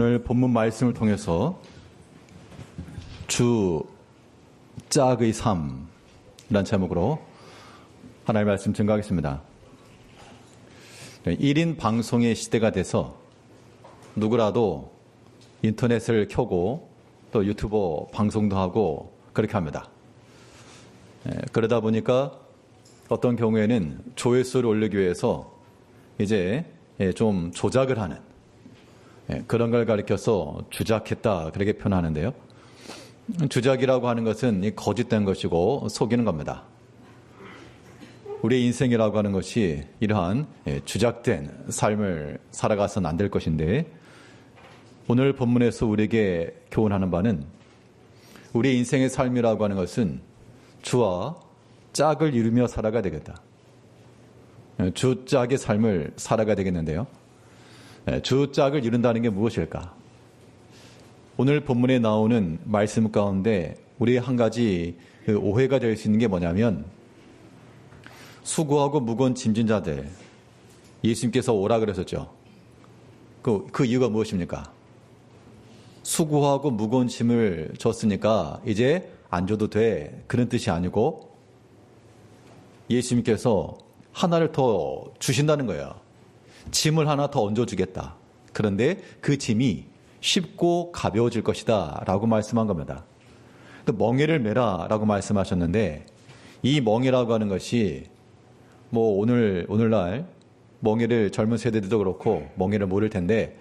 오늘 본문 말씀을 통해서 주 짝의 삶이라는 제목으로 하나님의 말씀 증거하겠습니다. 1인 방송의 시대가 돼서 누구라도 인터넷을 켜고 또 유튜버 방송도 하고 그렇게 합니다. 그러다 보니까 어떤 경우에는 조회수를 올리기 위해서 이제 좀 조작을 하는 그런 걸 가리켜서 주작했다 그렇게 표현하는데요. 주작이라고 하는 것은 거짓된 것이고 속이는 겁니다. 우리의 인생이라고 하는 것이 이러한 주작된 삶을 살아가서는 안 될 것인데, 오늘 본문에서 우리에게 교훈하는 바는 우리의 인생의 삶이라고 하는 것은 주와 짝을 이루며 살아가야 되겠다. 주 짝의 삶을 살아가야 되겠는데요. 주 짝을 이룬다는 게 무엇일까? 오늘 본문에 나오는 말씀 가운데 우리의 한 가지 오해가 될 수 있는 게 뭐냐면, 수고하고 무거운 짐진 자들, 예수님께서 오라 그러셨죠. 그 이유가 무엇입니까? 수고하고 무거운 짐을 줬으니까 이제 안 줘도 돼, 그런 뜻이 아니고 예수님께서 하나를 더 주신다는 거예요. 짐을 하나 더 얹어주겠다. 그런데 그 짐이 쉽고 가벼워질 것이다 라고 말씀한 겁니다. 또 멍에를 메라 라고 말씀하셨는데, 이 멍에라고 하는 것이 오늘날 멍에를 젊은 세대들도 그렇고 멍에를 모를 텐데,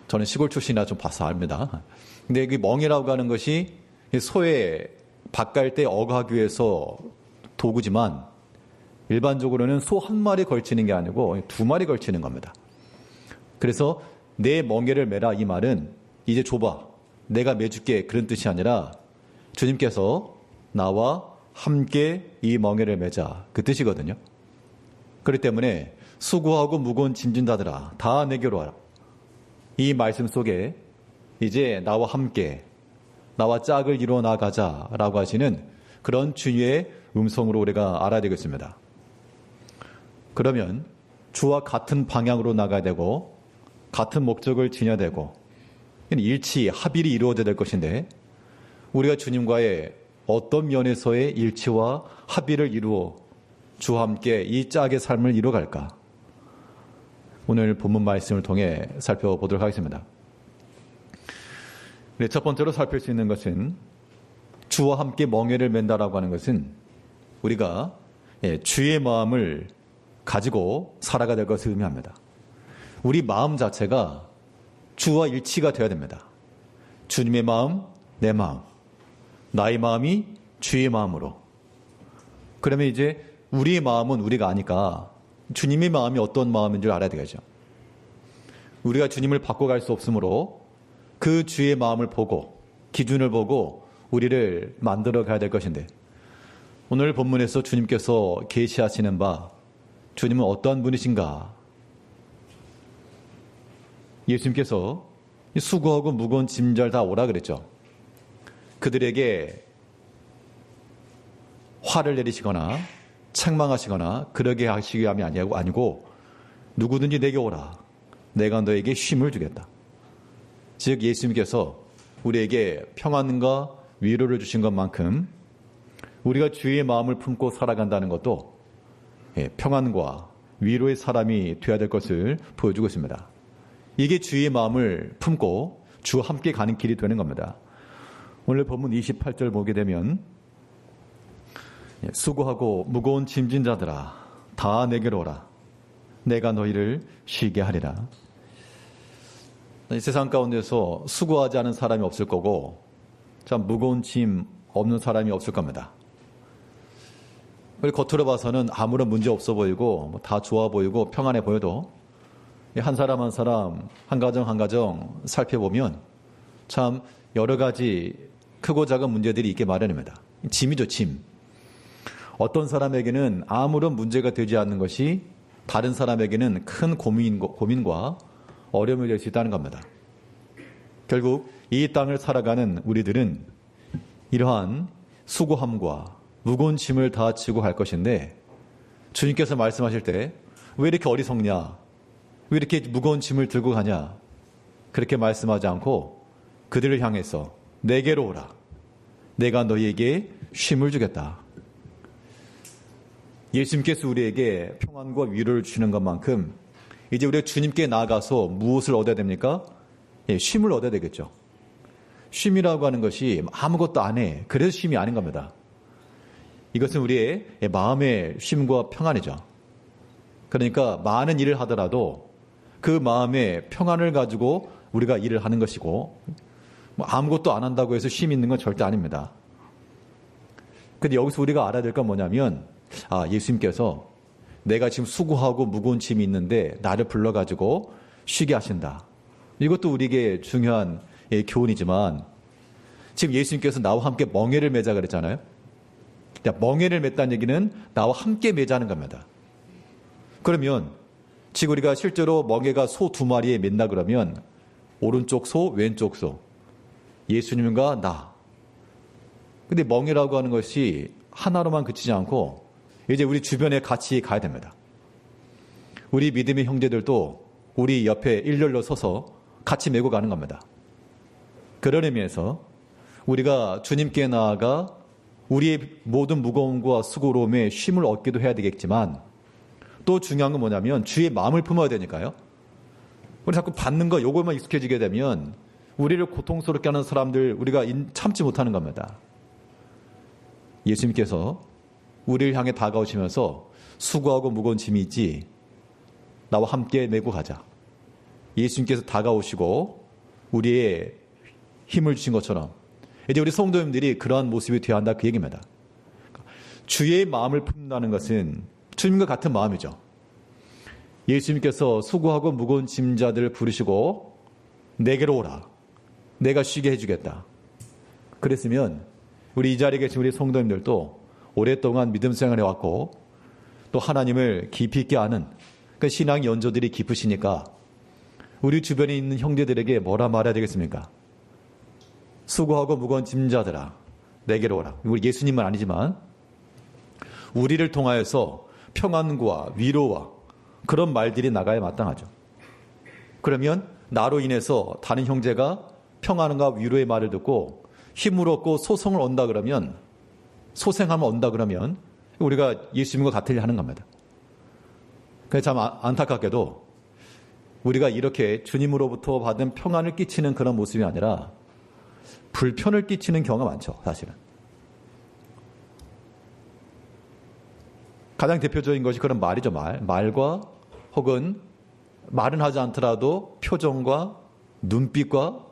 저는 시골 출신이라 좀 봐서 압니다. 근데 그 멍에라고 하는 것이 소에 밥 갈 때 어가기 위해서 도구지만, 일반적으로는 소 한 마리 걸치는 게 아니고 두 마리 걸치는 겁니다. 그래서 내 멍에를 메라, 이 말은 이제 줘봐, 내가 매줄게, 그런 뜻이 아니라 주님께서 나와 함께 이 멍에를 매자, 그 뜻이거든요. 그렇기 때문에 수고하고 무거운 짐진 자들아 다 내게로 와라, 이 말씀 속에 이제 나와 함께, 나와 짝을 이루어 나가자라고 하시는 그런 주님의 음성으로 우리가 알아야 되겠습니다. 그러면 주와 같은 방향으로 나가야 되고 같은 목적을 지녀야 되고 일치, 합일이 이루어져야 될 것인데, 우리가 주님과의 어떤 면에서의 일치와 합일을 이루어 주와 함께 이 짝의 삶을 이루어갈까? 오늘 본문 말씀을 통해 살펴보도록 하겠습니다. 첫 번째로 살필 수 있는 것은, 주와 함께 멍에를 맨다라고 하는 것은 우리가 주의 마음을 가지고 살아가야 될 것을 의미합니다. 우리 마음 자체가 주와 일치가 되어야 됩니다. 주님의 마음, 내 마음, 나의 마음이 주의 마음으로. 그러면 이제 우리의 마음은 우리가 아니까 주님의 마음이 어떤 마음인 줄 알아야 되겠죠. 우리가 주님을 바꿔갈 수 없으므로 그 주의 마음을 보고, 기준을 보고 우리를 만들어 가야 될 것인데, 오늘 본문에서 주님께서 계시하시는 바, 주님은 어떠한 분이신가? 예수님께서 수고하고 무거운 짐들 다 오라 그랬죠. 그들에게 화를 내리시거나 책망하시거나 그러게 하시기 함이 아니고, 누구든지 내게 오라, 내가 너에게 쉼을 주겠다. 즉 예수님께서 우리에게 평안과 위로를 주신 것만큼 우리가 주의 마음을 품고 살아간다는 것도 평안과 위로의 사람이 되어야 될 것을 보여주고 있습니다. 이게 주의 마음을 품고 주와 함께 가는 길이 되는 겁니다. 오늘 본문 28절 보게 되면, 수고하고 무거운 짐진 자들아 다 내게로 오라, 내가 너희를 쉬게 하리라. 이 세상 가운데서 수고하지 않은 사람이 없을 거고, 참 무거운 짐 없는 사람이 없을 겁니다. 겉으로 봐서는 아무런 문제 없어 보이고 다 좋아 보이고 평안해 보여도, 한 사람 한 사람, 한 가정 한 가정 살펴보면 참 여러 가지 크고 작은 문제들이 있게 마련입니다. 짐이죠, 짐. 어떤 사람에게는 아무런 문제가 되지 않는 것이 다른 사람에게는 큰 고민과 어려움이 될 수 있다는 겁니다. 결국 이 땅을 살아가는 우리들은 이러한 수고함과 무거운 짐을 다 지고 갈 것인데, 주님께서 말씀하실 때 왜 이렇게 어리석냐, 왜 이렇게 무거운 짐을 들고 가냐, 그렇게 말씀하지 않고 그들을 향해서 내게로 오라. 내가 너희에게 쉼을 주겠다. 예수님께서 우리에게 평안과 위로를 주시는 것만큼 이제 우리가 주님께 나아가서 무엇을 얻어야 됩니까? 쉼을 얻어야 되겠죠. 쉼이라고 하는 것이 아무것도 안 해. 그래서 쉼이 아닌 겁니다. 이것은 우리의 마음의 쉼과 평안이죠. 그러니까 많은 일을 하더라도 그 마음의 평안을 가지고 우리가 일을 하는 것이고 아무것도 안 한다고 해서 쉼이 있는 건 절대 아닙니다. 근데 여기서 우리가 알아야 될 건 뭐냐면 예수님께서 내가 지금 수고하고 무거운 짐이 있는데 나를 불러가지고 쉬게 하신다. 이것도 우리에게 중요한 교훈이지만 지금 예수님께서 나와 함께 멍에를 매자 그랬잖아요. 멍에를 맸다는 얘기는 나와 함께 매자는 겁니다. 그러면 지금 우리가 실제로 멍에가 소 2마리에 맨다 그러면 오른쪽 소, 왼쪽 소, 예수님과 나. 근데 멍에라고 하는 것이 하나로만 그치지 않고 이제 우리 주변에 같이 가야 됩니다. 우리 믿음의 형제들도 우리 옆에 일렬로 서서 같이 메고 가는 겁니다. 그런 의미에서 우리가 주님께 나아가 우리의 모든 무거움과 수고로움에 쉼을 얻기도 해야 되겠지만 또 중요한 건 뭐냐면 주의 마음을 품어야 되니까요. 우리 자꾸 받는 거 요것만 익숙해지게 되면 우리를 고통스럽게 하는 사람들 우리가 참지 못하는 겁니다. 예수님께서 우리를 향해 다가오시면서 수고하고 무거운 짐이 있지 나와 함께 메고 가자. 예수님께서 다가오시고 우리의 힘을 주신 것처럼 이제 우리 성도님들이 그러한 모습이 되어야 한다 그 얘기입니다. 주의 마음을 품는다는 것은 주님과 같은 마음이죠. 예수님께서 수고하고 무거운 짐자들을 부르시고 내게로 오라. 내가 쉬게 해주겠다. 그랬으면 우리 이 자리에 계신 우리 성도님들도 오랫동안 믿음 생활을 해왔고 또 하나님을 깊이 있게 아는 그 신앙 연조들이 깊으시니까 우리 주변에 있는 형제들에게 뭐라 말해야 되겠습니까? 수고하고 무거운 짐자들아 내게로 오라. 우리 예수님만 아니지만 우리를 통하여서 평안과 위로와 그런 말들이 나가야 마땅하죠. 그러면 나로 인해서 다른 형제가 평안과 위로의 말을 듣고 힘을 얻고 소송을 얻는다 그러면 소생하면 얻는다 그러면 우리가 예수님과 같은 일 하는 겁니다. 그래서 참 안타깝게도 우리가 이렇게 주님으로부터 받은 평안을 끼치는 그런 모습이 아니라 불편을 끼치는 경우가 많죠. 사실은. 가장 대표적인 것이 그런 말이죠. 말과 혹은 말은 하지 않더라도 표정과 눈빛과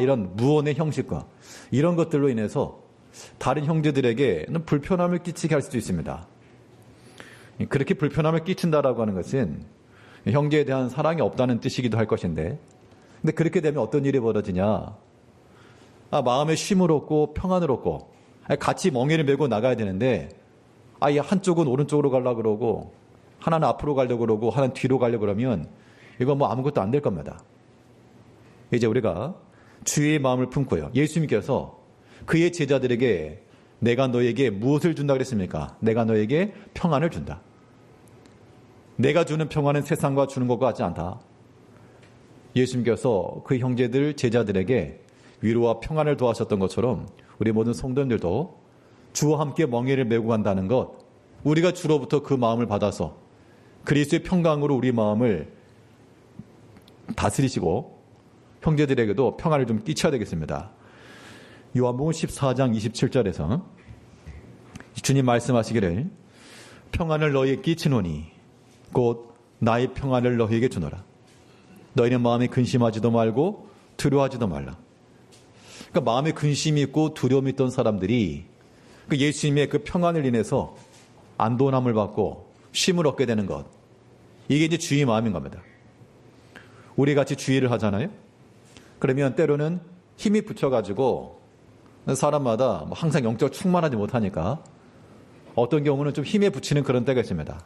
이런 무언의 형식과 이런 것들로 인해서 다른 형제들에게는 불편함을 끼치게 할 수도 있습니다. 그렇게 불편함을 끼친다라고 하는 것은 형제에 대한 사랑이 없다는 뜻이기도 할 것인데 근데 그렇게 되면 어떤 일이 벌어지냐 마음에 쉼을 얻고 평안을 얻고 같이 멍에를 메고 나가야 되는데 한쪽은 오른쪽으로 가려고 그러고 하나는 앞으로 가려고 그러고 하나는 뒤로 가려고 그러면 이건 뭐 아무것도 안 될 겁니다. 이제 우리가 주의 마음을 품고요. 예수님께서 그의 제자들에게 내가 너에게 무엇을 준다 그랬습니까? 내가 너에게 평안을 준다. 내가 주는 평안은 세상과 주는 것과 같지 않다. 예수님께서 그 형제들 제자들에게 위로와 평안을 도하셨던 것처럼 우리 모든 성도님들도 주와 함께 멍에를 메고 간다는 것 우리가 주로부터 그 마음을 받아서 그리스도의 평강으로 우리 마음을 다스리시고 형제들에게도 평안을 좀 끼쳐야 되겠습니다. 요한복음 14장 27절에서 주님 말씀하시기를 평안을 너희에게 끼치노니 곧 나의 평안을 너희에게 주노라. 너희는 마음에 근심하지도 말고 두려워하지도 말라. 그러니까 마음에 근심이 있고 두려움이 있던 사람들이 그 예수님의 그 평안을 인해서 안도함을 받고 쉼을 얻게 되는 것. 이게 이제 주의 마음인 겁니다. 우리 같이 주의를 하잖아요. 그러면 때로는 힘이 붙여가지고 사람마다 항상 영적 충만하지 못하니까 어떤 경우는 좀 힘에 붙이는 그런 때가 있습니다.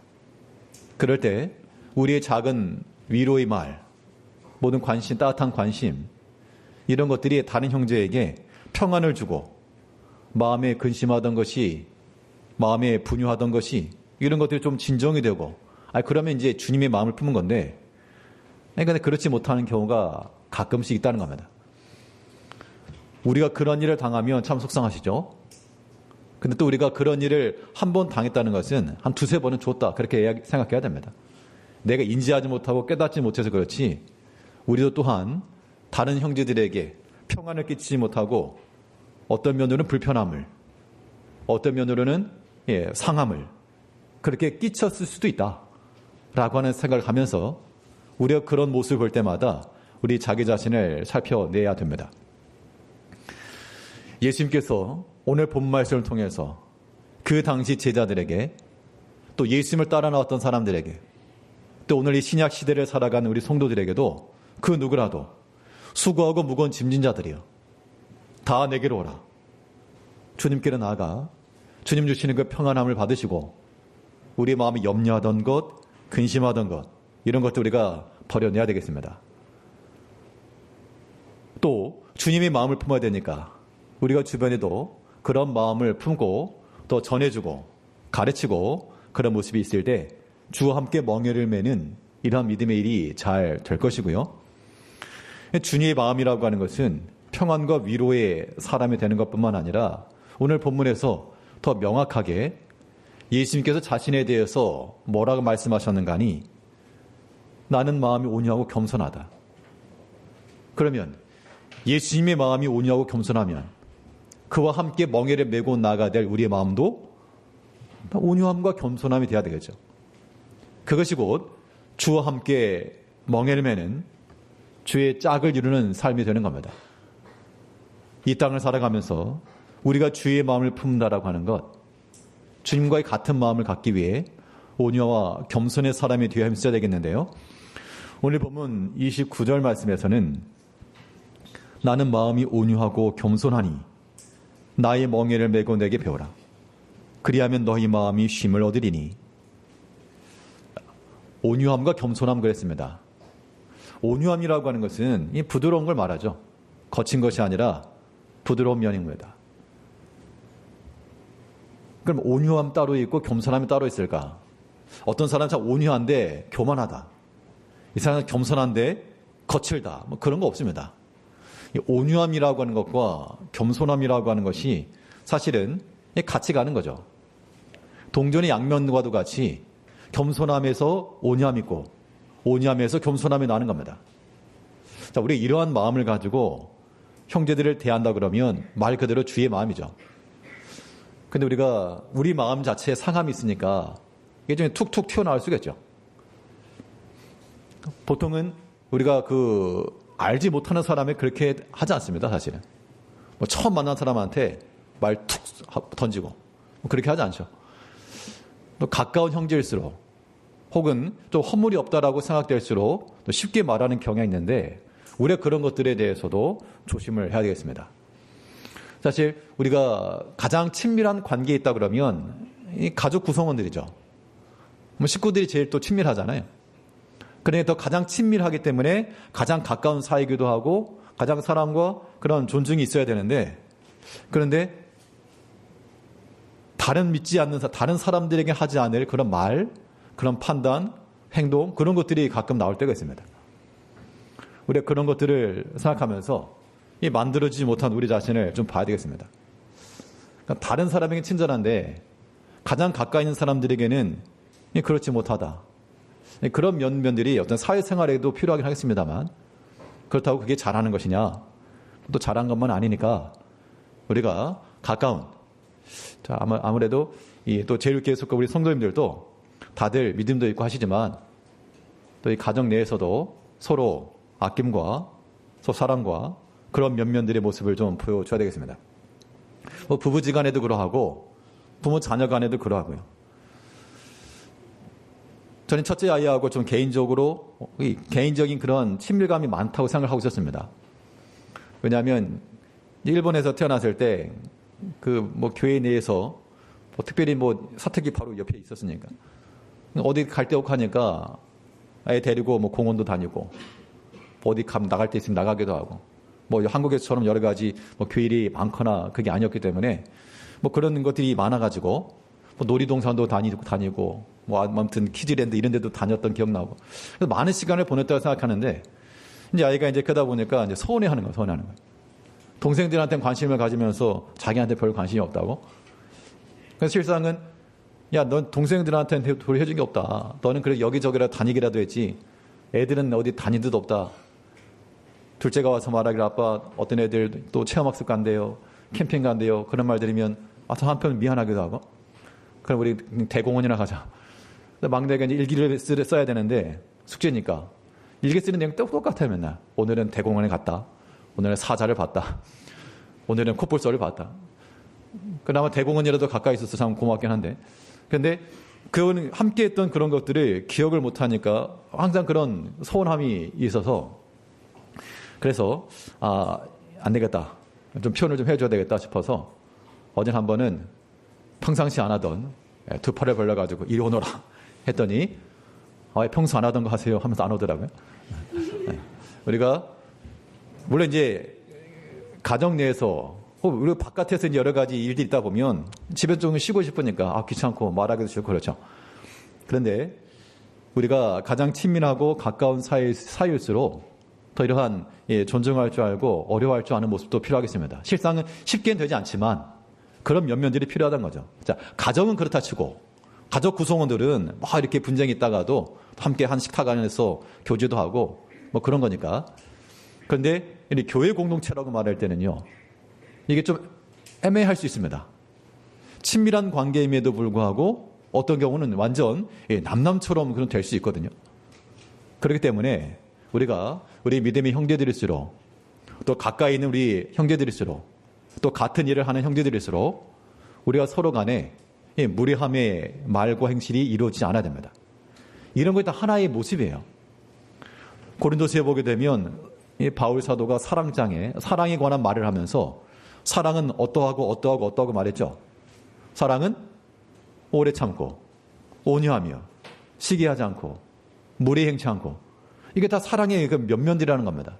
그럴 때 우리의 작은 위로의 말, 모든 관심, 따뜻한 관심 이런 것들이 다른 형제에게 평안을 주고 마음에 근심하던 것이 마음에 분유하던 것이 이런 것들이 좀 진정이 되고 그러면 이제 주님의 마음을 품은 건데 그런데 그렇지 못하는 경우가 가끔씩 있다는 겁니다. 우리가 그런 일을 당하면 참 속상하시죠? 근데 또 우리가 그런 일을 한 번 당했다는 것은 한 두세 번은 줬다. 그렇게 생각해야 됩니다. 내가 인지하지 못하고 깨닫지 못해서 그렇지 우리도 또한 다른 형제들에게 평안을 끼치지 못하고 어떤 면으로는 불편함을, 어떤 면으로는 상함을 그렇게 끼쳤을 수도 있다라고 하는 생각을 하면서 우리가 그런 모습을 볼 때마다 우리 자기 자신을 살펴내야 됩니다. 예수님께서 오늘 본 말씀을 통해서 그 당시 제자들에게 또 예수님을 따라 나왔던 사람들에게 또 오늘 이 신약 시대를 살아가는 우리 성도들에게도 그 누구라도 수고하고 무거운 짐진 자들이여 다 내게로 오라. 주님께로 나아가 주님 주시는 그 평안함을 받으시고 우리 마음이 염려하던 것, 근심하던 것 이런 것도 우리가 버려내야 되겠습니다. 또 주님의 마음을 품어야 되니까 우리가 주변에도 그런 마음을 품고 또 전해주고 가르치고 그런 모습이 있을 때 주와 함께 멍에를 매는 이러한 믿음의 일이 잘 될 것이고요. 주님의 마음이라고 하는 것은 평안과 위로의 사람이 되는 것뿐만 아니라 오늘 본문에서 더 명확하게 예수님께서 자신에 대해서 뭐라고 말씀하셨는가 하니 나는 마음이 온유하고 겸손하다. 그러면 예수님의 마음이 온유하고 겸손하면 그와 함께 멍에를 메고 나가야 될 우리의 마음도 온유함과 겸손함이 되어야 되겠죠. 그것이 곧 주와 함께 멍에를 매는 주의 짝을 이루는 삶이 되는 겁니다. 이 땅을 살아가면서 우리가 주의 마음을 품는다라고 하는 것, 주님과의 같은 마음을 갖기 위해 온유와 겸손의 사람이 되어야 힘써야 되겠는데요. 오늘 본문 29절 말씀에서는 나는 마음이 온유하고 겸손하니 나의 멍에를 메고 내게 배우라. 그리하면 너희 마음이 쉼을 얻으리니. 온유함과 겸손함 그랬습니다. 온유함이라고 하는 것은 이 부드러운 걸 말하죠. 거친 것이 아니라 부드러운 면입니다. 그럼 온유함 따로 있고 겸손함이 따로 있을까? 어떤 사람은 참 온유한데 교만하다. 이 사람은 겸손한데 거칠다. 뭐 그런 거 없습니다. 이 온유함이라고 하는 것과 겸손함이라고 하는 것이 사실은 같이 가는 거죠. 동전의 양면과도 같이 겸손함에서 온유함이 있고 온유함에서 겸손함이 나는 겁니다. 자, 우리 이러한 마음을 가지고 형제들을 대한다 그러면 말 그대로 주의 마음이죠. 근데 우리가 우리 마음 자체에 상함이 있으니까 이게 좀 툭툭 튀어나올 수가 있죠. 보통은 우리가 알지 못하는 사람이 그렇게 하지 않습니다, 사실은. 뭐 처음 만난 사람한테 말 툭 던지고 그렇게 하지 않죠. 또 가까운 형제일수록 혹은 좀 허물이 없다라고 생각될수록 또 쉽게 말하는 경향이 있는데 우리가 그런 것들에 대해서도 조심을 해야 되겠습니다. 사실 우리가 가장 친밀한 관계에 있다 그러면 이 가족 구성원들이죠. 뭐 식구들이 제일 또 친밀하잖아요. 그러니까 더 가장 친밀하기 때문에 가장 가까운 사이기도 하고 가장 사랑과 그런 존중이 있어야 되는데 그런데 믿지 않는 다른 사람들에게 하지 않을 그런 말, 그런 판단, 행동 그런 것들이 가끔 나올 때가 있습니다. 우리가 그런 것들을 생각하면서 이 만들어지지 못한 우리 자신을 좀 봐야 되겠습니다. 그러니까 다른 사람에게 친절한데 가장 가까이 있는 사람들에게는 그렇지 못하다. 그런 면들이 어떤 사회생활에도 필요하긴 하겠습니다만 그렇다고 그게 잘하는 것이냐? 또 잘한 것만 아니니까 우리가 가까운 자, 아무래도 또 제일교회 속과 우리 성도님들도 다들 믿음도 있고 하시지만 또 이 가정 내에서도 서로 아낌과 서로 사랑과 그런 면면들의 모습을 좀 보여줘야 되겠습니다. 뭐 부부지간에도 그러하고 부모 자녀 간에도 그러하고요. 저는 첫째 아이하고 좀 개인적인 그런 친밀감이 많다고 생각을 하고 있었습니다. 왜냐하면 일본에서 태어났을 때 교회 내에서 특별히 사택이 바로 옆에 있었으니까 어디 갈 데 없고 하니까 애 데리고 공원도 다니고 어디 나갈 때 있으면 나가기도 하고 한국에서처럼 여러 가지 교일이 많거나 그게 아니었기 때문에 그런 것들이 많아가지고 놀이동산도 다니고 아무튼 키즈랜드 이런 데도 다녔던 기억나고 그래서 많은 시간을 보냈다고 생각하는데 이제 아이가 이제 크다 보니까 이제 서운해하는 거예요. 서운해하는 거예요. 동생들한테는 관심을 가지면서 자기한테 별 관심이 없다고. 그래서 실상은 야, 넌 동생들한테는 별 해준 게 없다. 너는 그래 여기저기라도 다니기라도 했지. 애들은 어디 다닌 데도 없다. 둘째가 와서 말하기를 아빠 어떤 애들 또 체험학습 간대요. 캠핑 간대요. 그런 말 들으면 저 한편 미안하기도 하고. 그럼 우리 대공원이나 가자. 막내가 이제 일기를 써야 되는데 숙제니까 일기 쓰는 내용 똑같아요. 맨날 오늘은 대공원에 갔다. 오늘은 사자를 봤다. 오늘은 코뿔소를 봤다. 그나마 대공원이라도 가까이 있어서 참 고맙긴 한데, 근데 그건 함께 했던 그런 것들을 기억을 못하니까 항상 그런 서운함이 있어서, 그래서 안 되겠다, 좀 표현을 좀 해줘야 되겠다 싶어서 어제 한 번은 평상시 안 하던 두 팔을 벌려가지고 이리 오너라 했더니 평소 안 하던 거 하세요 하면서 안 오더라고요. 우리가 물론 이제 가정 내에서 우리 바깥에서 이제 여러 가지 일들이 있다 보면 집에 좀 쉬고 싶으니까 귀찮고 말하기도 싫고 그렇죠. 그런데 우리가 가장 친밀하고 가까운 사이일수록 더 이러한 존중할 줄 알고 어려워할 줄 아는 모습도 필요하겠습니다. 실상은 쉽게는 되지 않지만 그런 면면들이 필요하다는 거죠. 자, 가정은 그렇다 치고 가족 구성원들은 막 이렇게 분쟁이 있다가도 함께 한 식탁 안에서 교제도 하고 뭐 그런 거니까. 그런데 이 교회 공동체라고 말할 때는요, 이게 좀 애매할 수 있습니다. 친밀한 관계임에도 불구하고 어떤 경우는 완전 남남처럼 그런 될 수 있거든요. 그렇기 때문에 우리가 우리 믿음의 형제들일수록, 또 가까이 있는 우리 형제들일수록, 또 같은 일을 하는 형제들일수록 우리가 서로 간에 무례함의 말과 행실이 이루어지지 않아야 됩니다. 이런 것이 다 하나의 모습이에요. 고린도서에 보게 되면 바울 사도가 사랑장에 사랑에 관한 말을 하면서 사랑은 어떠하고 말했죠. 사랑은 오래 참고 온유하며 시기하지 않고 무례 행치 않고, 이게 다 사랑의 그 면면들이라는 겁니다.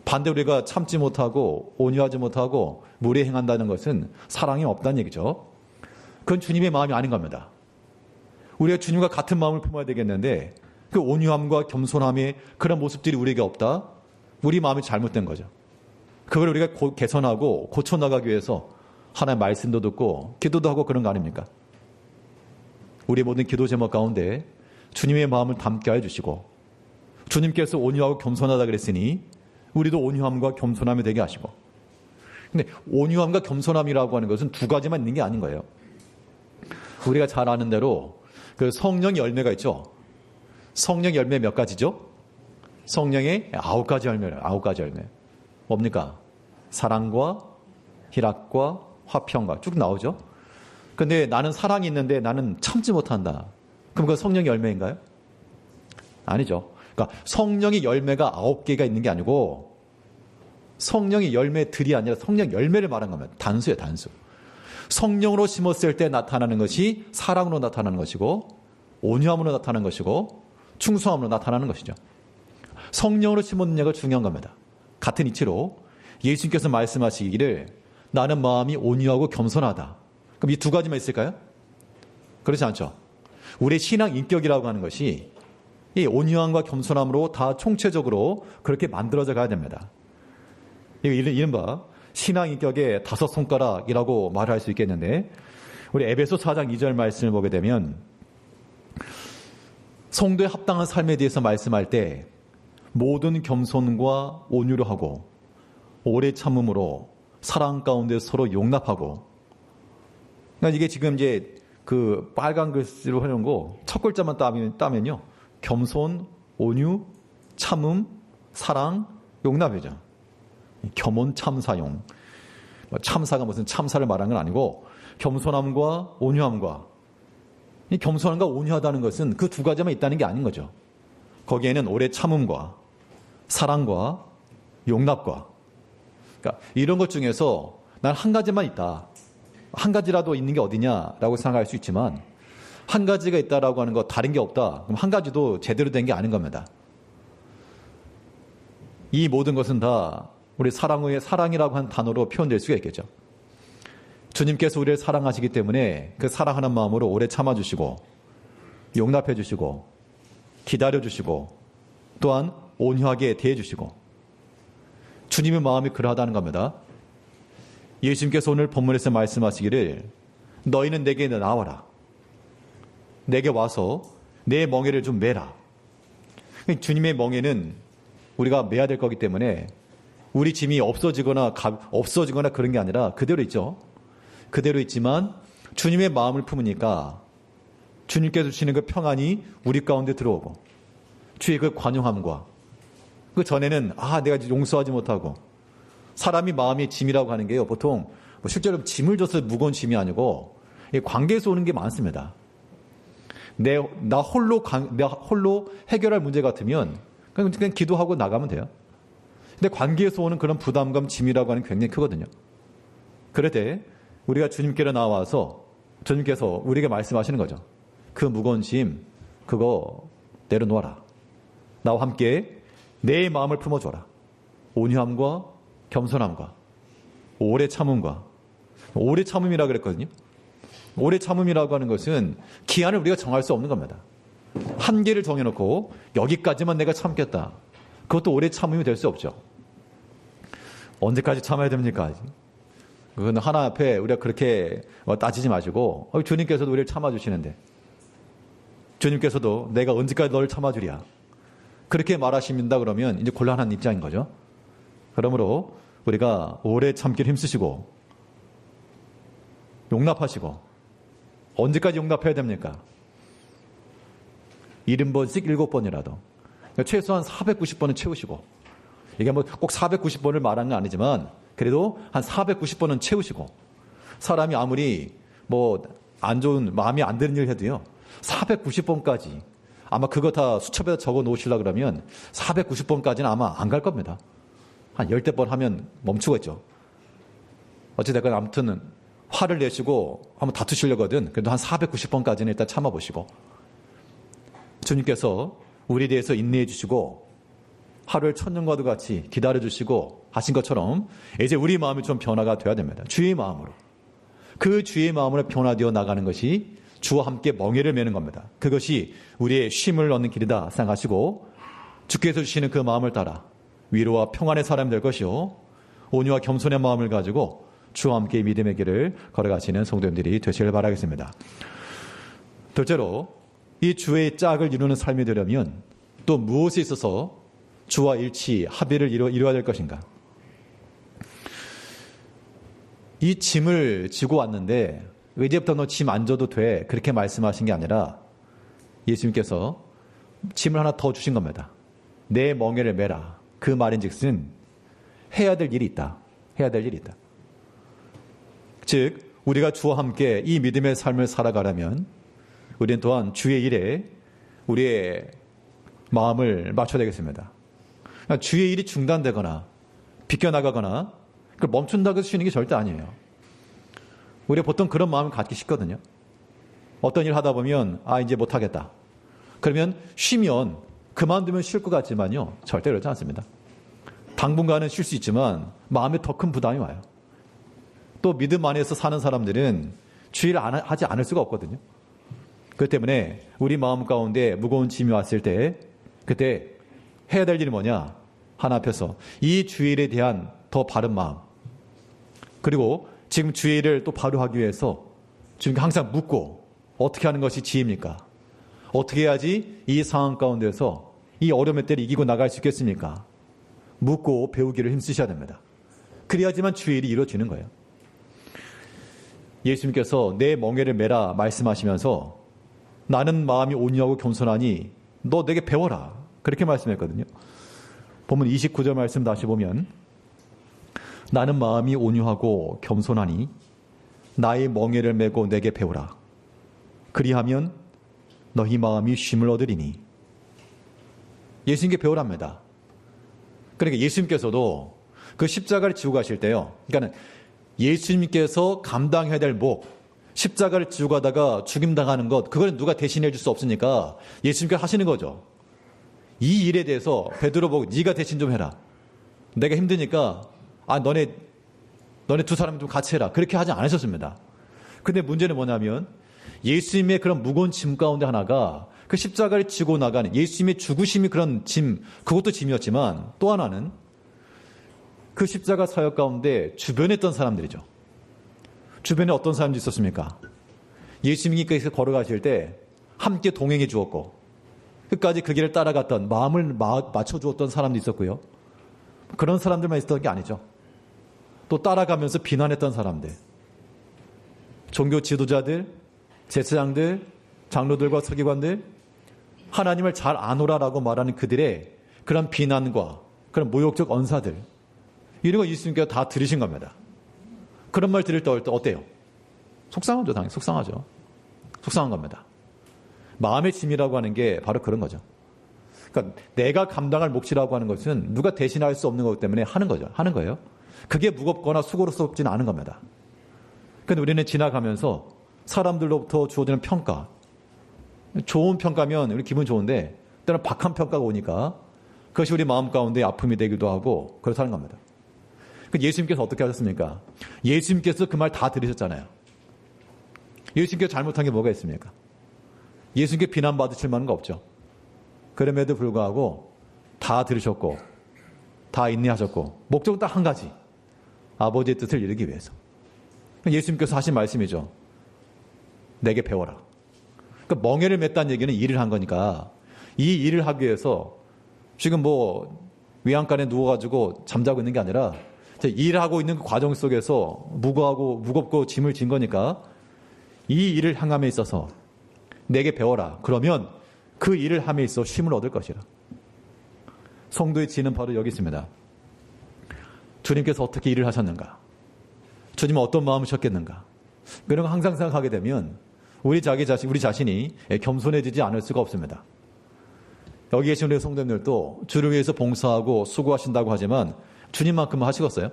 반대 우리가 참지 못하고 온유하지 못하고 무례 행한다는 것은 사랑이 없다는 얘기죠. 그건 주님의 마음이 아닌 겁니다. 우리가 주님과 같은 마음을 품어야 되겠는데 그 온유함과 겸손함의 그런 모습들이 우리에게 없다? 우리 마음이 잘못된 거죠. 그걸 우리가 개선하고 고쳐나가기 위해서 하나님의 말씀도 듣고 기도도 하고 그런 거 아닙니까? 우리 모든 기도 제목 가운데 주님의 마음을 담게 해주시고, 주님께서 온유하고 겸손하다 그랬으니 우리도 온유함과 겸손함이 되게 하시고. 근데 온유함과 겸손함이라고 하는 것은 두 가지만 있는 게 아닌 거예요. 우리가 잘 아는 대로 그 성령 열매가 있죠. 성령 열매 몇 가지죠? 성령의 9가지 열매예요. 9가지 열매. 뭡니까? 사랑과 희락과 화평과 쭉 나오죠. 근데 나는 사랑이 있는데 나는 참지 못한다. 그럼 그건 성령 열매인가요? 아니죠. 그러니까 성령의 열매가 9개가 있는 게 아니고 성령의 열매들이 아니라 성령 열매를 말한 겁니다. 단수예요, 단수. 성령으로 심었을 때 나타나는 것이 사랑으로 나타나는 것이고, 온유함으로 나타나는 것이고, 충성함으로 나타나는 것이죠. 성령으로 심었느냐가 중요한 겁니다. 같은 이치로 예수님께서 말씀하시기를 나는 마음이 온유하고 겸손하다. 그럼 이 두 가지만 있을까요? 그렇지 않죠. 우리의 신앙 인격이라고 하는 것이 이 온유함과 겸손함으로 다 총체적으로 그렇게 만들어져 가야 됩니다. 이른바 신앙 인격의 5손가락이라고 말할 수 있겠는데, 우리 에베소 4장 2절 말씀을 보게 되면 성도에 합당한 삶에 대해서 말씀할 때 모든 겸손과 온유로 하고 오래 참음으로 사랑 가운데 서로 용납하고. 그러니까 이게 지금 이제 그 빨간 글씨로 해놓은 거 첫 글자만 따면요, 겸손, 온유, 참음, 사랑, 용납이죠. 겸손, 참사용. 참사가 무슨 참사를 말하는 건 아니고 겸손함과 온유함과, 이 겸손함과 온유하다는 것은 그 두 가지만 있다는 게 아닌 거죠. 거기에는 오래 참음과 사랑과 용납과, 그러니까 이런 것 중에서 난 한 가지만 있다, 한 가지라도 있는 게 어디냐라고 생각할 수 있지만, 한 가지가 있다라고 하는 거 다른 게 없다, 그럼 한 가지도 제대로 된 게 아닌 겁니다. 이 모든 것은 다 우리 사랑이라고 하는 단어로 표현될 수가 있겠죠. 주님께서 우리를 사랑하시기 때문에 그 사랑하는 마음으로 오래 참아주시고 용납해주시고 기다려주시고 또한 온유하게 대해주시고 주님의 마음이 그러하다는 겁니다. 예수님께서 오늘 본문에서 말씀하시기를 너희는 내게 나와라. 내게 와서 내 멍에를 좀 매라. 주님의 멍에는 우리가 매야 될 거기 때문에 우리 짐이 없어지거나 그런 게 아니라 그대로 있죠. 그대로 있지만 주님의 마음을 품으니까 주님께서 주시는 그 평안이 우리 가운데 들어오고 주의 그 관용함과 그 전에는 내가 용서하지 못하고 사람이 마음이 짐이라고 하는 게요. 보통 실제로 짐을 져서 무거운 짐이 아니고 관계에서 오는 게 많습니다. 나 홀로 해결할 문제 같으면 그냥 기도하고 나가면 돼요. 근데 관계에서 오는 그런 부담감, 짐이라고 하는 게 굉장히 크거든요. 그럴 때 우리가 주님께로 나와서 주님께서 우리에게 말씀하시는 거죠. 그 무거운 짐 그거 내려놓아라. 나와 함께 내 마음을 품어줘라. 온유함과 겸손함과 오래 참음과 오래 참음이라고 그랬거든요. 오래 참음이라고 하는 것은 기한을 우리가 정할 수 없는 겁니다. 한계를 정해놓고 여기까지만 내가 참겠다. 그것도 오래 참음이 될 수 없죠. 언제까지 참아야 됩니까? 그건 하나 앞에 우리가 그렇게 따지지 마시고 주님께서도 우리를 참아주시는데 주님께서도 내가 언제까지 너를 참아주랴. 그렇게 말하십니다. 그러면 이제 곤란한 입장인 거죠. 그러므로 우리가 오래 참기를 힘쓰시고 용납하시고 언제까지 용납해야 됩니까? 70번씩 7번이라도 최소한 490번은 채우시고 이게 꼭 490번을 말하는 건 아니지만 그래도 한 490번은 채우시고 사람이 아무리 안 좋은 마음이 안 드는 일을 해도요 490번까지 아마 그거 다 수첩에다 적어 놓으시려고 그러면 490번까지는 아마 안 갈 겁니다. 한 10대 번 하면 멈추겠죠. 어찌됐건 아무튼 화를 내시고 한번 다투시려거든. 그래도 한 490번까지는 일단 참아보시고 주님께서 우리에 대해서 인내해 주시고 하루를 천년과도 같이 기다려 주시고 하신 것처럼 이제 우리 마음이 좀 변화가 돼야 됩니다. 주의 마음으로. 그 주의 마음으로 변화되어 나가는 것이 주와 함께 멍에를 매는 겁니다. 그것이 우리의 쉼을 얻는 길이다 생각하시고 주께서 주시는 그 마음을 따라 위로와 평안의 사람이 될 것이요 온유와 겸손의 마음을 가지고 주와 함께 믿음의 길을 걸어가시는 성도님들이 되시길 바라겠습니다. 둘째로 이 주의 짝을 이루는 삶이 되려면 또 무엇에 있어서 주와 일치, 합의를 이루어야 될 것인가? 이 짐을 지고 왔는데 이제부터 너 짐 안 져도 돼 그렇게 말씀하신 게 아니라 예수님께서 짐을 하나 더 주신 겁니다. 내 멍에를 매라. 그 말인즉슨 해야 될 일이 있다. 해야 될 일이 있다. 즉 우리가 주와 함께 이 믿음의 삶을 살아가려면 우리는 또한 주의 일에 우리의 마음을 맞춰야 되겠습니다. 그러니까 주의 일이 중단되거나 비껴나가거나 그걸 멈춘다고 해서 쉬는 게 절대 아니에요. 우리가 보통 그런 마음을 갖기 쉽거든요. 어떤 일 하다 보면 이제 못하겠다. 그러면 쉬면 그만두면 쉴 것 같지만요. 절대 그렇지 않습니다. 당분간은 쉴 수 있지만 마음에 더 큰 부담이 와요. 또 믿음 안에서 사는 사람들은 주의를 하지 않을 수가 없거든요. 그렇기 때문에 우리 마음 가운데 무거운 짐이 왔을 때 그때 해야 될 일이 뭐냐? 하나 앞에서 이 주일에 대한 더 바른 마음 그리고 지금 주일을 또 바로 하기 위해서 주님께 항상 묻고 어떻게 하는 것이 지혜입니까? 어떻게 해야지 이 상황 가운데서 이 어려움의 때를 이기고 나갈 수 있겠습니까? 묻고 배우기를 힘쓰셔야 됩니다. 그래야지만 주일이 이루어지는 거예요. 예수님께서 내 멍에를 매라 말씀하시면서 나는 마음이 온유하고 겸손하니 너 내게 배워라. 그렇게 말씀했거든요. 보면 29절 말씀 다시 보면 나는 마음이 온유하고 겸손하니 나의 멍에를 메고 내게 배우라. 그리하면 너희 마음이 쉼을 얻으리니. 예수님께 배우랍니다. 그러니까 예수님께서도 그 십자가를 지고 가실 때요. 그러니까 예수님께서 감당해야 될 목, 십자가를 지고 가다가 죽임당하는 것, 그걸 누가 대신해 줄 수 없으니까 예수님께서 하시는 거죠. 이 일에 대해서 베드로 보고 네가 대신 좀 해라. 내가 힘드니까 너네 두 사람 좀 같이 해라. 그렇게 하지 않으셨습니다. 근데 문제는 뭐냐면 예수님의 그런 무거운 짐 가운데 하나가 그 십자가를 지고 나가는 예수님의 죽으심이 그런 짐, 그것도 짐이었지만 또 하나는 그 십자가 사역 가운데 주변에 있던 사람들이죠. 주변에 어떤 사람들이 있었습니까? 예수님께서 걸어가실 때 함께 동행해 주었고 끝까지 그 길을 따라갔던 마음을 맞춰주었던 사람도 있었고요. 그런 사람들만 있었던 게 아니죠. 또 따라가면서 비난했던 사람들, 종교 지도자들, 제사장들, 장로들과 서기관들, 하나님을 잘 아노라라고 말하는 그들의 그런 비난과 그런 모욕적 언사들, 이런 거 예수님께서 다 들으신 겁니다. 그런 말 들을 때 어때요? 속상하죠, 당연히. 속상하죠. 속상한 겁니다. 마음의 짐이라고 하는 게 바로 그런 거죠. 그러니까 내가 감당할 몫이라고 하는 것은 누가 대신할 수 없는 거기 때문에 하는 거죠. 하는 거예요. 그게 무겁거나 수고스럽지는 않은 겁니다. 그런데 우리는 지나가면서 사람들로부터 주어지는 평가, 좋은 평가면 우리 기분 좋은데 때로는 박한 평가가 오니까 그것이 우리 마음 가운데 아픔이 되기도 하고 그렇다는 겁니다. 예수님께서 어떻게 하셨습니까? 예수님께서 그 말 다 들으셨잖아요. 예수님께서 잘못한 게 뭐가 있습니까? 예수님께 비난받으실 만한 거 없죠. 그럼에도 불구하고 다 들으셨고 다 인내하셨고 목적은 딱 한 가지, 아버지의 뜻을 이루기 위해서. 예수님께서 하신 말씀이죠. 내게 배워라. 그러니까 멍에를 맸다는 얘기는 일을 한 거니까 이 일을 하기 위해서 지금 위안간에 누워가지고 잠자고 있는 게 아니라 일하고 있는 그 과정 속에서 무겁고 짐을 진 거니까 이 일을 향함에 있어서 내게 배워라. 그러면 그 일을 함에 있어 쉼을 얻을 것이라. 성도의 지는 바로 여기 있습니다. 주님께서 어떻게 일을 하셨는가? 주님은 어떤 마음을 셨겠는가? 그런 거 항상 생각하게 되면 우리 자신이 겸손해지지 않을 수가 없습니다. 여기 계신 우리 성도님들도 주를 위해서 봉사하고 수고하신다고 하지만 주님만큼 하시겠어요?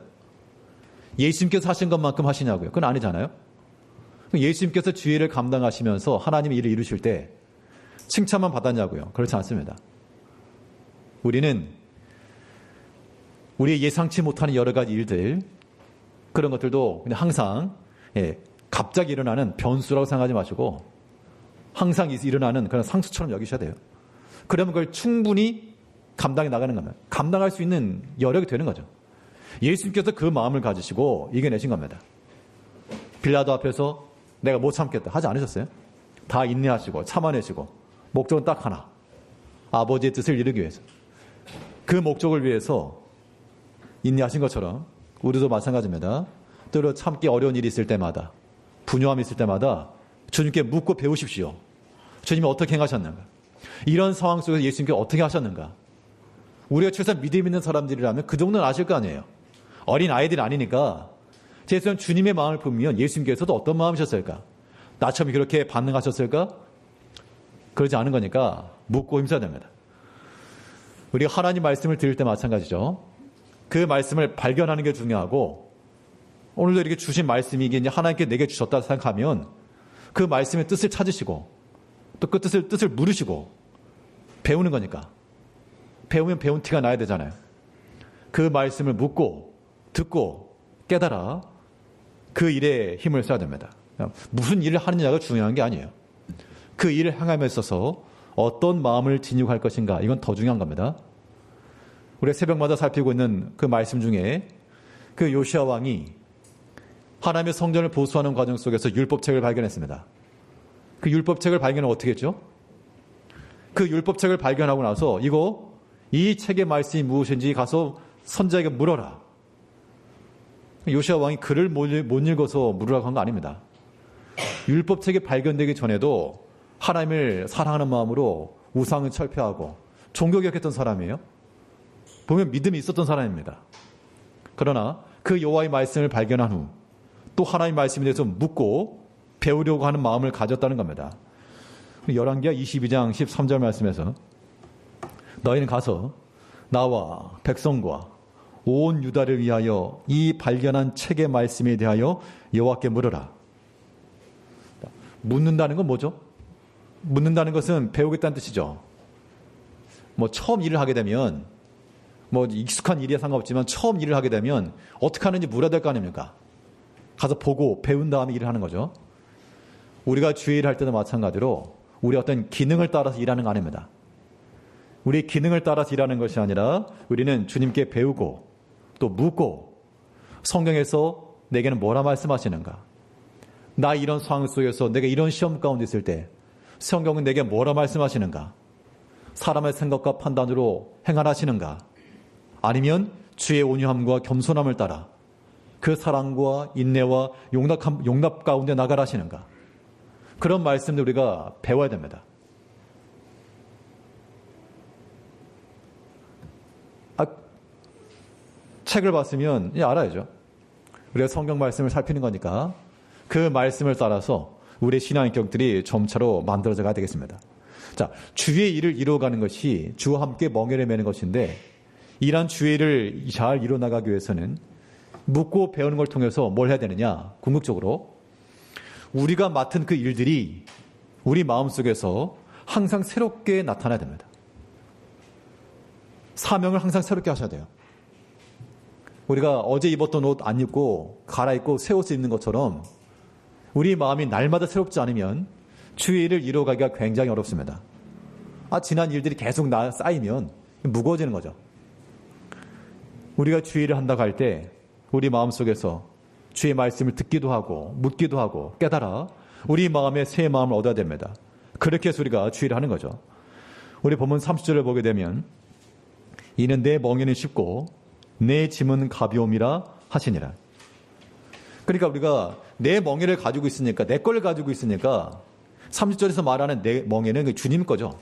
예수님께서 하신 것만큼 하시냐고요? 그건 아니잖아요. 예수님께서 주일을 감당하시면서 하나님의 일을 이루실 때 칭찬만 받았냐고요? 그렇지 않습니다. 우리는 우리 예상치 못하는 여러 가지 일들, 그런 것들도 그냥 항상 갑자기 일어나는 변수라고 생각하지 마시고 항상 일어나는 그런 상수처럼 여기셔야 돼요. 그러면 그걸 충분히 감당해 나가는 겁니다. 감당할 수 있는 여력이 되는 거죠. 예수님께서 그 마음을 가지시고 이겨내신 겁니다. 빌라도 앞에서 내가 못 참겠다 하지 않으셨어요? 다 인내하시고 참아내시고 목적은 딱 하나, 아버지의 뜻을 이루기 위해서. 그 목적을 위해서 인내하신 것처럼 우리도 마찬가지입니다. 때로 참기 어려운 일이 있을 때마다, 분요함이 있을 때마다 주님께 묻고 배우십시오. 주님이 어떻게 행하셨는가? 이런 상황 속에서 예수님께 어떻게 하셨는가? 우리가 최소한 믿음 있는 사람들이라면 그 정도는 아실 거 아니에요. 어린 아이들이 아니니까 최소한 주님의 마음을 보면 예수님께서도 어떤 마음이셨을까? 나처럼 그렇게 반응하셨을까? 그러지 않은 거니까 묻고 힘써야 됩니다. 우리가 하나님 말씀을 들을 때 마찬가지죠. 그 말씀을 발견하는 게 중요하고, 오늘도 이렇게 주신 말씀이 이게 하나님께 내게 주셨다 생각하면 그 말씀의 뜻을 찾으시고 또 그 뜻을 물으시고 배우는 거니까. 배우면 배운 티가 나야 되잖아요. 그 말씀을 묻고 듣고 깨달아 그 일에 힘을 써야 됩니다. 무슨 일을 하느냐가 중요한 게 아니에요. 그 일을 향함에 있어서 어떤 마음을 지니고 할 것인가, 이건 더 중요한 겁니다. 우리가 새벽마다 살피고 있는 그 말씀 중에 그 요시아 왕이 하나님의 성전을 보수하는 과정 속에서 율법책을 발견했습니다. 그 율법책을 발견을 어떻게 했죠? 그 율법책을 발견하고 나서 이 책의 말씀이 무엇인지 가서 선지자에게 물어라. 요시아 왕이 글을 못 읽어서 물으라고 한 거 아닙니다. 율법책이 발견되기 전에도 하나님을 사랑하는 마음으로 우상을 철폐하고 종교개혁했던 사람이에요. 보면 믿음이 있었던 사람입니다. 그러나 그 여호와의 말씀을 발견한 후 또 하나님의 말씀에 대해서 묻고 배우려고 하는 마음을 가졌다는 겁니다. 열왕기하 22장 13절 말씀에서 너희는 가서 나와 백성과 온 유다를 위하여 이 발견한 책의 말씀에 대하여 여호와께 물어라. 묻는다는 건 뭐죠? 묻는다는 것은 배우겠다는 뜻이죠. 처음 일을 하게 되면 익숙한 일이야 상관없지만 처음 일을 하게 되면 어떻게 하는지 물어야 될 거 아닙니까? 가서 보고 배운 다음에 일을 하는 거죠. 우리가 주일을 할 때도 마찬가지로 우리 어떤 기능을 따라서 일하는 거 아닙니다. 우리 기능을 따라서 일하는 것이 아니라 우리는 주님께 배우고 또 묻고 성경에서 내게는 뭐라 말씀하시는가? 나 이런 상황 속에서 내가 이런 시험 가운데 있을 때 성경은 내게 뭐라 말씀하시는가? 사람의 생각과 판단으로 행하시는가? 아니면 주의 온유함과 겸손함을 따라 그 사랑과 인내와 용납 가운데 나가라시는가? 그런 말씀들 우리가 배워야 됩니다. 책을 봤으면 알아야죠. 우리가 성경 말씀을 살피는 거니까 그 말씀을 따라서 우리의 신앙인격들이 점차로 만들어져 가야 되겠습니다. 자, 주의 일을 이루어가는 것이 주와 함께 멍에를 매는 것인데 이러한 주의 일을 잘 이루어나가기 위해서는 묻고 배우는 걸 통해서 뭘 해야 되느냐? 궁극적으로 우리가 맡은 그 일들이 우리 마음속에서 항상 새롭게 나타나야 됩니다. 사명을 항상 새롭게 하셔야 돼요. 우리가 어제 입었던 옷 안 입고 갈아입고 새 옷을 입는 것처럼 우리 마음이 날마다 새롭지 않으면 주의 일을 이루어가기가 굉장히 어렵습니다. 지난 일들이 계속 쌓이면 무거워지는 거죠. 우리가 주의 일을 한다고 할 때 우리 마음속에서 주의 말씀을 듣기도 하고 묻기도 하고 깨달아 우리 마음에 새 마음을 얻어야 됩니다. 그렇게 해서 우리가 주의 일을 하는 거죠. 우리 본문 30절을 보게 되면 이는 내 멍에는 쉽고 내 짐은 가벼움이라 하시니라. 그러니까 우리가 내 멍에를 가지고 있으니까 내 걸 가지고 있으니까 30절에서 말하는 내 멍에는 주님 거죠.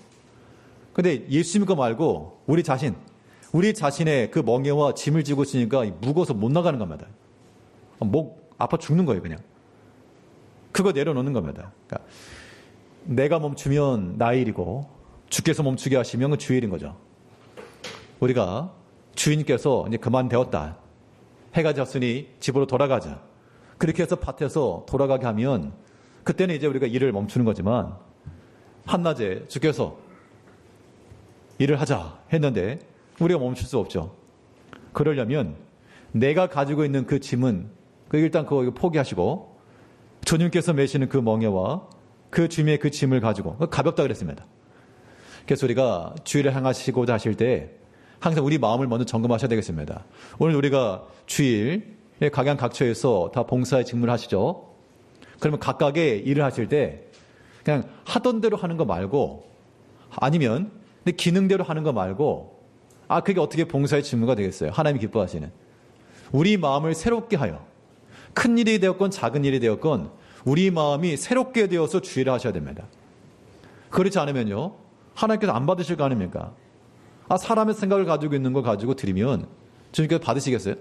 근데 예수님 거 말고 우리 자신의 그 멍에와 짐을 지고 있으니까 무거워서 못 나가는 겁니다. 목 아파 죽는 거예요, 그냥. 그거 내려놓는 겁니다. 그러니까 내가 멈추면 나의 일이고 주께서 멈추게 하시면 그 주의 일인 거죠. 우리가 주인께서 이제 그만 되었다. 해가 졌으니 집으로 돌아가자. 그렇게 해서 밭에서 돌아가게 하면 그때는 이제 우리가 일을 멈추는 거지만 한낮에 주께서 일을 하자 했는데 우리가 멈출 수 없죠. 그러려면 내가 가지고 있는 그 짐은 일단 그거 포기하시고 주님께서 메시는 그 멍에와 그 주님의 그 짐을 가지고 가볍다 그랬습니다. 그래서 우리가 주의를 향하시고자 하실 때 항상 우리 마음을 먼저 점검하셔야 되겠습니다. 오늘 우리가 주일 각양각처에서 다 봉사의 직무를 하시죠. 그러면 각각의 일을 하실 때 그냥 하던 대로 하는 거 말고 아니면 기능대로 하는 거 말고 그게 어떻게 봉사의 직무가 되겠어요? 하나님이 기뻐하시는. 우리 마음을 새롭게 하여 큰 일이 되었건 작은 일이 되었건 우리 마음이 새롭게 되어서 주의를 하셔야 됩니다. 그렇지 않으면요. 하나님께서 안 받으실 거 아닙니까? 사람의 생각을 가지고 있는 걸 가지고 드리면 주님께서 받으시겠어요?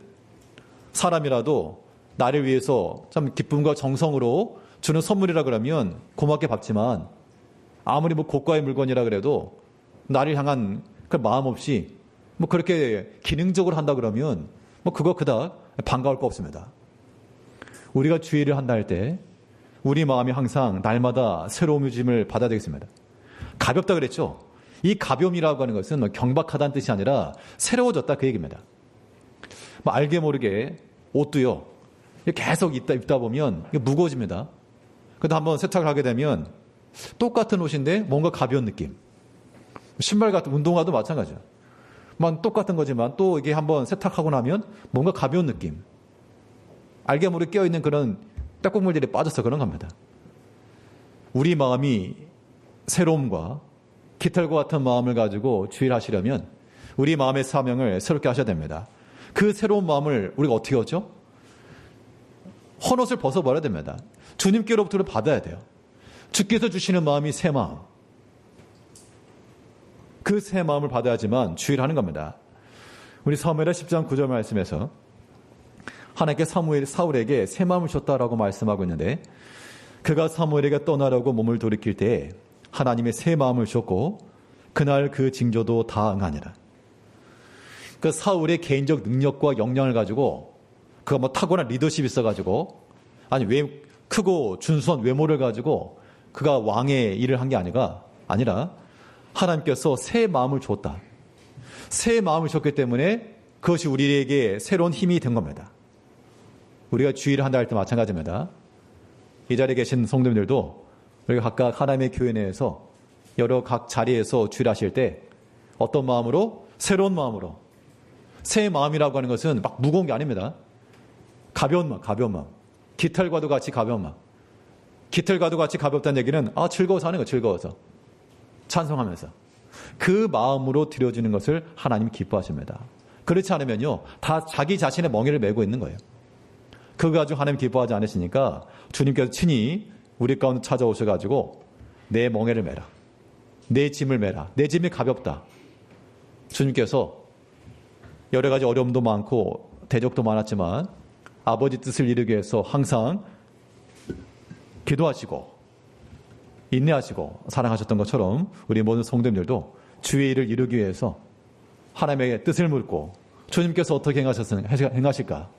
사람이라도 나를 위해서 참 기쁨과 정성으로 주는 선물이라 그러면 고맙게 받지만 아무리 고가의 물건이라 그래도 나를 향한 그 마음 없이 그렇게 기능적으로 한다 그러면 그거 그닥 반가울 거 없습니다. 우리가 주의를 한다 할 때 우리 마음이 항상 날마다 새로운 짐을 받아야 되겠습니다. 가볍다 그랬죠? 이 가벼움이라고 하는 것은 경박하다는 뜻이 아니라 새로워졌다 그 얘기입니다. 알게 모르게 옷도요. 계속 입다 보면 무거워집니다. 그래도 한번 세탁을 하게 되면 똑같은 옷인데 뭔가 가벼운 느낌. 신발 같은 운동화도 마찬가지죠. 똑같은 거지만 또 이게 한번 세탁하고 나면 뭔가 가벼운 느낌. 알게 모르게 껴있는 그런 빼곡물들이 빠져서 그런 겁니다. 우리 마음이 새로움과 깃털과 같은 마음을 가지고 주의를 하시려면 우리 마음의 사명을 새롭게 하셔야 됩니다. 그 새로운 마음을 우리가 어떻게 하죠? 헌옷을 벗어버려야 됩니다. 주님께로부터 받아야 돼요. 주께서 주시는 마음이 새 마음. 그 새 마음을 받아야지만 주의를 하는 겁니다. 우리 사무엘하 10장 9절 말씀에서 하나님께 사울에게 새 마음을 줬다라고 말씀하고 있는데 그가 사무엘에게 떠나려고 몸을 돌이킬 때 하나님의 새 마음을 주셨고 그날 그 징조도 다 응하니라. 그 사울의 개인적 능력과 역량을 가지고 그가 타고난 리더십이 있어가지고 아니 크고 준수한 외모를 가지고 그가 왕의 일을 한 게 아니라 하나님께서 새 마음을 줬다. 새 마음을 줬기 때문에 그것이 우리에게 새로운 힘이 된 겁니다. 우리가 주의를 한다 할 때 마찬가지입니다. 이 자리에 계신 성도님들도 우리가 각각 하나님의 교회 내에서 여러 각 자리에서 주일 하실 때 어떤 마음으로? 새로운 마음으로. 새 마음이라고 하는 것은 막 무거운 게 아닙니다. 가벼운 마음. 깃털과도 같이 가벼운 마음. 깃털과도 같이 가볍다는 얘기는 즐거워서 하는 거예요. 즐거워서. 찬송하면서. 그 마음으로 드려지는 것을 하나님이 기뻐하십니다. 그렇지 않으면요. 다 자기 자신의 멍에를 메고 있는 거예요. 그거 가지고 하나님 기뻐하지 않으시니까 주님께서 친히 우리 가운데 찾아오셔가지고 내 멍에를 메라. 내 짐을 메라. 내 짐이 가볍다. 주님께서 여러 가지 어려움도 많고 대적도 많았지만 아버지 뜻을 이루기 위해서 항상 기도하시고 인내하시고 사랑하셨던 것처럼 우리 모든 성도님들도 주의 일을 이루기 위해서 하나님의 뜻을 묻고 주님께서 어떻게 행하실까?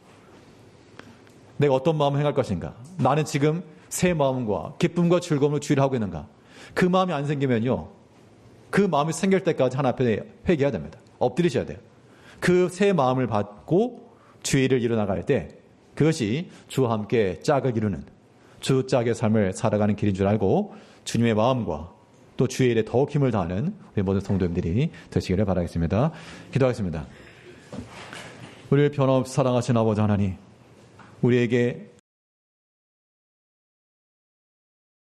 내가 어떤 마음을 행할 것인가? 나는 지금 새 마음과 기쁨과 즐거움을 주의를 하고 있는가? 그 마음이 안 생기면요. 그 마음이 생길 때까지 하나님 앞에 회개해야 됩니다. 엎드리셔야 돼요. 그 새 마음을 받고 주의 일을 이뤄나갈 때 그것이 주와 함께 짝을 이루는 주 짝의 삶을 살아가는 길인 줄 알고 주님의 마음과 또 주의 일에 더욱 힘을 다하는 우리 모든 성도님들이 되시기를 바라겠습니다. 기도하겠습니다. 우리를 변함없이 사랑하신 아버지 하나님, 우리에게